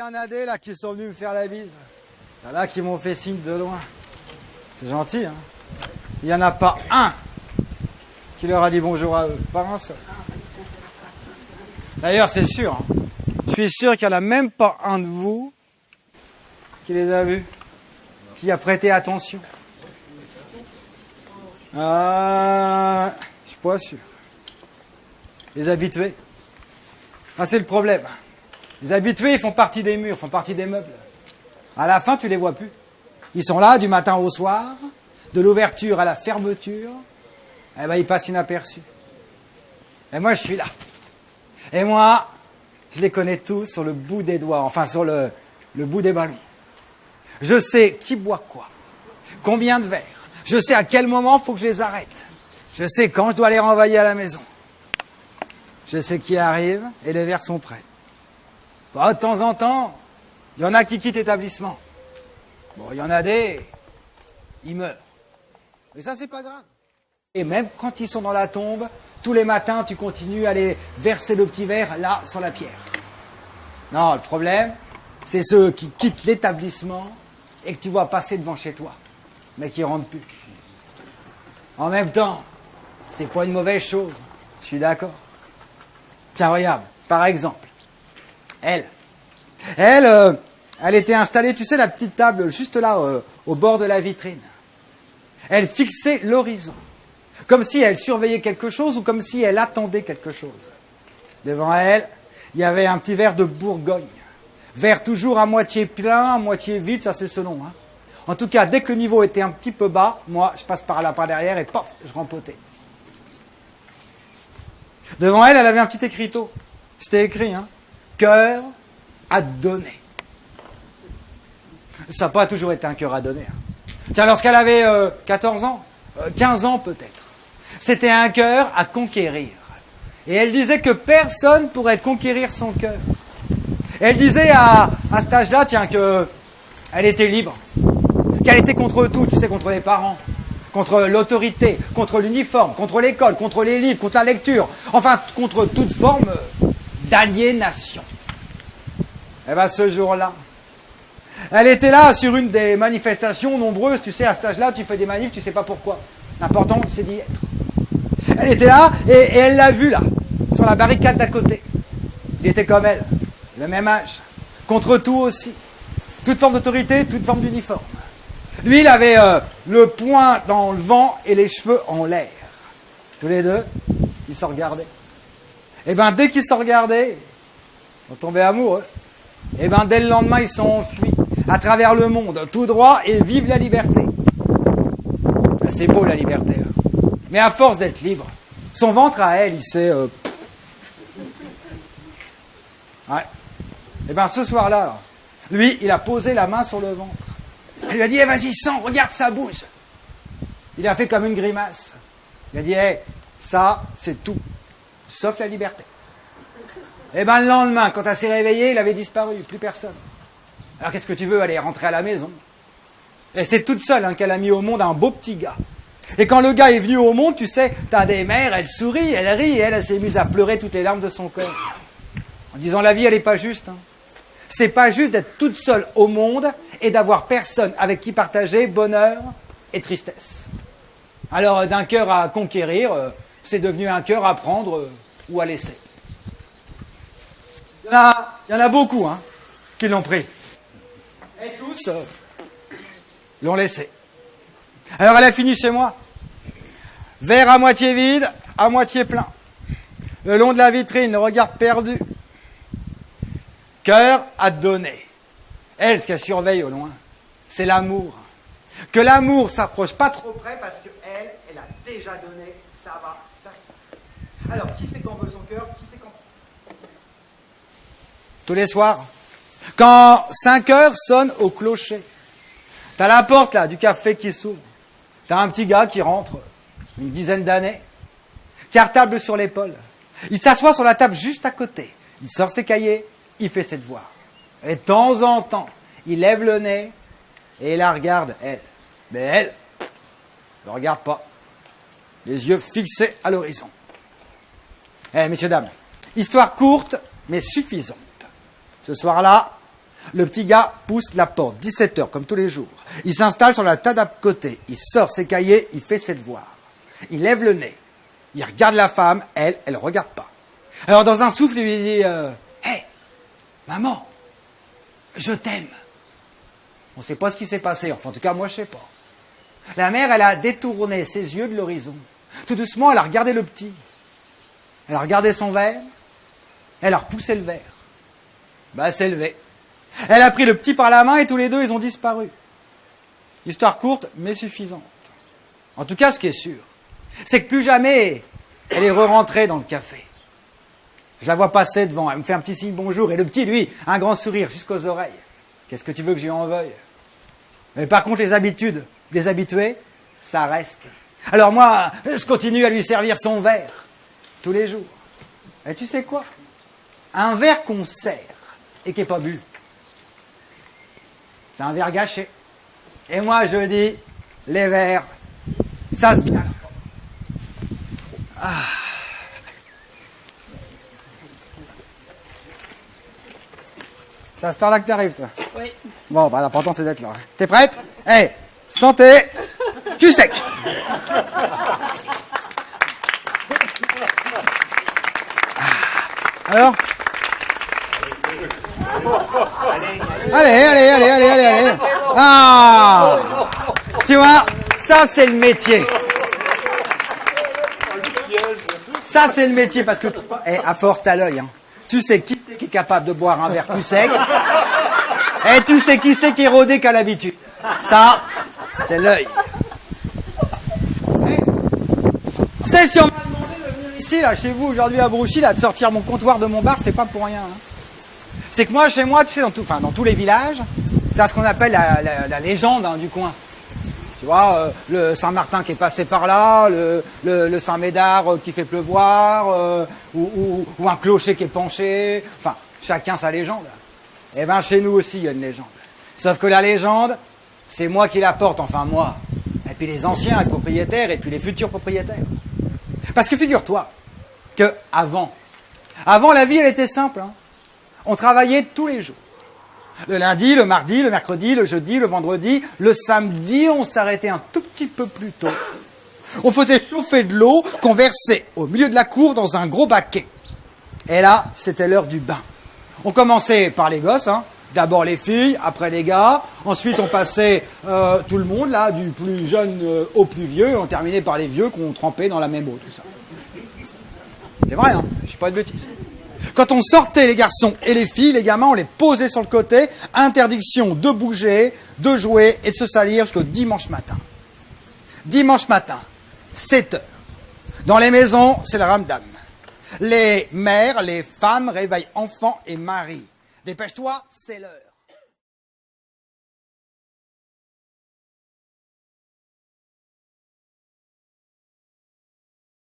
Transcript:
y en a des là qui sont venus me faire la bise. Il y en a qui m'ont fait signe de loin. C'est gentil, hein. Il n'y en a pas un qui leur a dit bonjour à eux. Pas un seul. D'ailleurs, c'est sûr. Hein. Je suis sûr qu'il n'y en a même pas un de vous qui les a vus, qui a prêté attention. Je suis pas sûr. Les habitués. Ah, c'est le problème. Les habitués, ils font partie des murs, font partie des meubles. À la fin, tu les vois plus. Ils sont là du matin au soir, de l'ouverture à la fermeture. Eh ben, ils passent inaperçus. Et moi, je suis là. Et moi, je les connais tous sur le bout des doigts, enfin sur le bout des ballons. Je sais qui boit quoi, combien de verres. Je sais à quel moment il faut que je les arrête. Je sais quand je dois les renvoyer à la maison. Je sais qui arrive et les verres sont prêts. Bon, de temps en temps, il y en a qui quittent l'établissement. Bon, il y en a des, ils meurent. Mais ça, c'est pas grave. Et même quand ils sont dans la tombe, tous les matins, tu continues à les verser le petit verre là, sur la pierre. Non, le problème, c'est ceux qui quittent l'établissement et que tu vois passer devant chez toi, mais qui rentrent plus. En même temps, c'est pas une mauvaise chose. Je suis d'accord. Tiens, regarde, par exemple, elle était installée, tu sais, la petite table juste là, au bord de la vitrine. Elle fixait l'horizon, comme si elle surveillait quelque chose ou comme si elle attendait quelque chose. Devant elle, il y avait un petit verre de Bourgogne. Verre toujours à moitié plein, à moitié vide, ça c'est selon. Hein. En tout cas, dès que le niveau était un petit peu bas, moi, je passe par là, par derrière, et pof, je rempotais. Devant elle, elle avait un petit écriteau. C'était écrit, hein. Cœur à donner. Ça n'a pas toujours été un cœur à donner. Hein. Tiens, lorsqu'elle avait 14 ans, 15 ans peut-être, c'était un cœur à conquérir. Et elle disait que personne pourrait conquérir son cœur. Et elle disait à cet âge-là, tiens, qu'elle était libre. Qu'elle était contre tout, tu sais, contre les parents, contre l'autorité, contre l'uniforme, contre l'école, contre les livres, contre la lecture, enfin, contre toute forme d'aliénation. Et bien, ce jour-là, elle était là sur une des manifestations nombreuses, tu sais, à cet âge-là, tu fais des manifs, tu sais pas pourquoi. L'important, c'est d'y être. Elle était là, et elle l'a vu, là, sur la barricade d'à côté. Il était comme elle, le même âge, contre tout aussi. Toute forme d'autorité, toute forme d'uniforme. Lui, il avait le poing dans le vent et les cheveux en l'air. Tous les deux, ils se regardaient. Et bien, dès qu'ils se regardaient, ils sont tombés amoureux. Et bien, dès le lendemain, ils sont enfuis à travers le monde, tout droit, et vivent la liberté. Ben, c'est beau, la liberté. Hein. Mais à force d'être libre, son ventre à elle, il s'est... Ouais. Et bien, ce soir-là, là, lui, il a posé la main sur le ventre. Elle lui a dit, eh, vas-y, sens, regarde, ça bouge. Il a fait comme une grimace. Il a dit, hey, ça, c'est tout, sauf la liberté. Et bien, le lendemain, quand elle s'est réveillée, il avait disparu, plus personne. Alors, qu'est-ce que tu veux, aller rentrer à la maison? Et c'est toute seule hein, qu'elle a mis au monde un beau petit gars. Et quand le gars est venu au monde, tu sais, t'as des mères, elles sourient, elles rient, et elle s'est mise à pleurer toutes les larmes de son corps. En disant, la vie, elle n'est pas juste. Hein. C'est pas juste d'être toute seule au monde et d'avoir personne avec qui partager bonheur et tristesse. Alors, d'un cœur à conquérir, c'est devenu un cœur à prendre ou à laisser. Il y en a beaucoup hein, qui l'ont pris. Et tous l'ont laissé. Alors, elle a fini chez moi. Verre à moitié vide, à moitié plein. Le long de la vitrine, le regard perdu. Cœur à donner. Elle, ce qu'elle surveille au loin, c'est l'amour. Que l'amour s'approche pas trop près parce qu'elle, elle a déjà donné, ça va, ça. Alors, qui c'est qu'on veut son cœur, qui c'est qu'on prend? Tous les soirs, quand 5 heures sonnent au clocher, t'as la porte là du café qui s'ouvre, t'as un petit gars qui rentre, une dizaine d'années, cartable sur l'épaule. Il s'assoit sur la table juste à côté, il sort ses cahiers, il fait ses devoirs. Et de temps en temps, il lève le nez et il la regarde, elle. Mais elle ne regarde pas. Les yeux fixés à l'horizon. Eh, messieurs, dames, histoire courte, mais suffisante. Ce soir-là, Le petit gars pousse la porte, 17 heures, comme tous les jours. Il s'installe sur la table d'à côté. Il sort ses cahiers, il fait ses devoirs. Il lève le nez. Il regarde la femme, elle regarde pas. Alors dans un souffle, il lui dit Hey, maman, je t'aime. On ne sait pas ce qui s'est passé, enfin en tout cas moi je sais pas. La mère, elle a détourné ses yeux de l'horizon. Tout doucement, elle a regardé le petit. Elle a regardé son verre. Elle a repoussé le verre. Elle s'est levée. Elle a pris le petit par la main et tous les deux, ils ont disparu. Histoire courte, mais suffisante. En tout cas, ce qui est sûr, c'est que plus jamais, elle est re-rentrée dans le café. Je la vois passer devant, elle me fait un petit signe bonjour, et le petit, lui, un grand sourire jusqu'aux oreilles. Qu'est-ce que tu veux que je lui en veuille? Mais par contre, les habitudes des habitués, ça reste. Alors moi, je continue à lui servir son verre, tous les jours. Et tu sais quoi? Un verre qu'on sert et qui n'est pas bu, c'est un verre gâché. Et moi, je dis, les verres, ça se gâche. C'est à ce temps-là que t'arrives, toi? Oui. Bon, l'important, c'est d'être là. T'es prête? Hey, santé, cul sec. Alors? Allez. Ah! Tu vois, ça c'est le métier. Ça c'est le métier parce que, à force t'as l'œil, hein. Tu sais qui c'est qui est capable de boire un verre plus sec. Et tu sais qui c'est qui est rodé qu'à l'habitude. Ça, c'est l'œil. C'est si on m'a demandé de venir ici, là, chez vous, aujourd'hui à Brouchy, là, de sortir mon comptoir de mon bar, c'est pas pour rien. Hein. C'est que moi, chez moi, tu sais, dans tous les villages, t'as ce qu'on appelle la légende du coin. Tu vois, le Saint-Martin qui est passé par là, le Saint-Médard qui fait pleuvoir, ou un clocher qui est penché. Enfin, chacun sa légende. Eh bien, chez nous aussi, il y a une légende. Sauf que la légende, c'est moi qui la porte, enfin moi. Et puis les anciens les propriétaires, et puis les futurs propriétaires. Parce que figure-toi que avant la vie, elle était simple. Hein. On travaillait tous les jours. Le lundi, le mardi, le mercredi, le jeudi, le vendredi, le samedi, on s'arrêtait un tout petit peu plus tôt. On faisait chauffer de l'eau qu'on versait au milieu de la cour dans un gros baquet. Et là, c'était l'heure du bain. On commençait par les gosses, hein. D'abord les filles, après les gars. Ensuite, on passait tout le monde, là, du plus jeune au plus vieux. Et on terminait par les vieux qu'on trempait dans la même eau, tout ça. C'est vrai, hein, je dis pas de bêtises. Quand on sortait les garçons et les filles, les gamins, on les posait sur le côté. Interdiction de bouger, de jouer et de se salir jusqu'au dimanche matin. Dimanche matin, 7 heures. Dans les maisons, c'est le ramdam. Les mères, les femmes réveillent enfants et maris. Dépêche-toi, c'est l'heure.